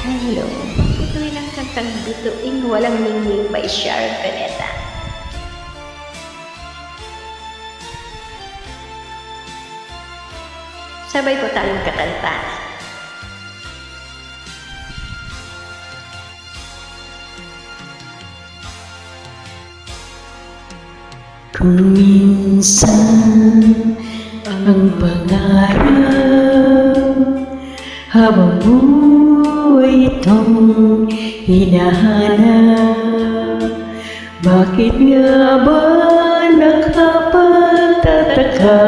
Hello, ituloy ng kantang Bituing Walang Ningning by Sharon Cuneta. Sabay po tayong kakanta. Kung minsan ang pangarap habang buhay itong hinahanap, bakit nga ba nakapagtataka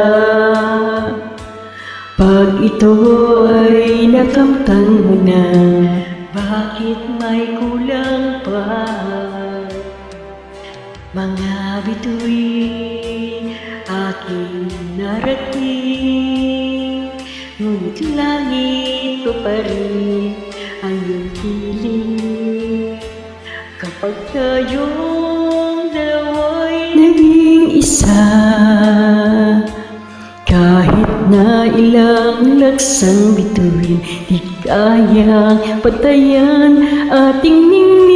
pag ito ay nakamtan mo na? Bakit may kulang pa? Mga bituin aking narating, ngunit langit ko pa rin ang iyong piling. Kapag tayong dalawa'y naging isa, kahit na ilang laksang bituin, di kayang patayan ating ningning.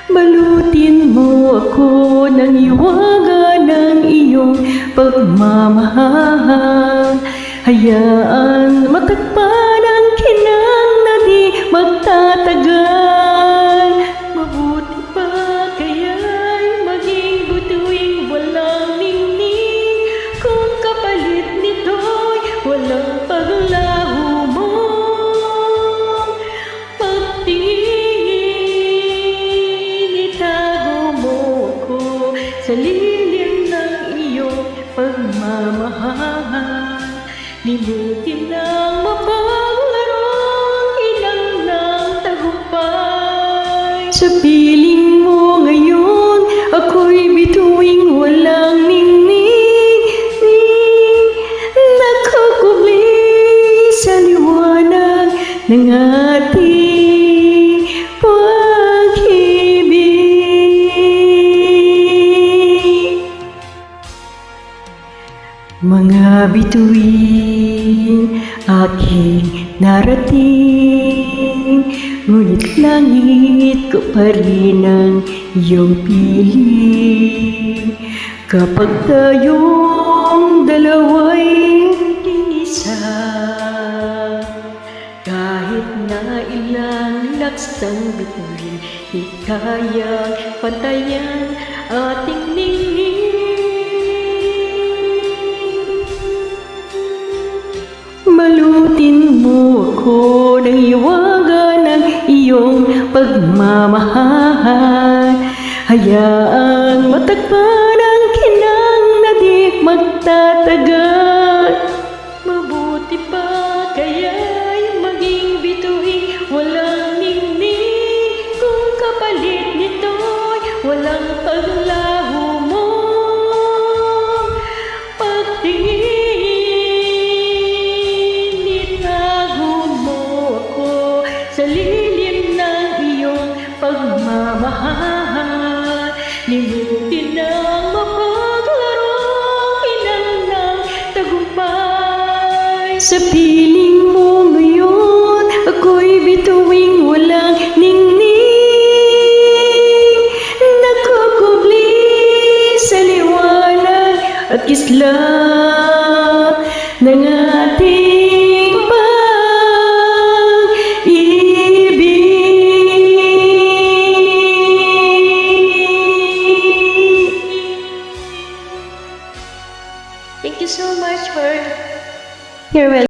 Balutin mo ako ng hiwaga ng iyong pagmamahal. Hayaan matakpan ang kinang na di magtatagal. Mabuti pa kaya'y maging bituing walang ningning, kung kapalit nito'y walang paglaho mo. Sa lilim ng iyong pagmamahal, limutin ang mapaglarong inang ng tagumpay. Sa piling mo ngayon, ako'y bituing walang ningning, nakakubli sa liwanag ng ating pag-ibig. Mga bituin aking narating, ngunit langit ko pa rin ang iyong piling. Kapag tayong dalawa'y naging isa, kahit na ilang laksang bituin, di kayang pantayan ating ningning. Balutin mo ako ng hiwaga ng iyong pagmamahal. Hayaang matakpan ang kinang na di magtatagal. Mabuti pa kaya'y maging bituing walang ningning, kung kapalit nito'y walang paglaho mo. Sa lilim ng iyong pagmamahal, limutin ang mapaglarong inang ng tagumpay. Sa piling mo ngayon, ako'y bituing walang ningning, nakakubli sa liwanag at kislap ng ating Thank you so much for You're welcome.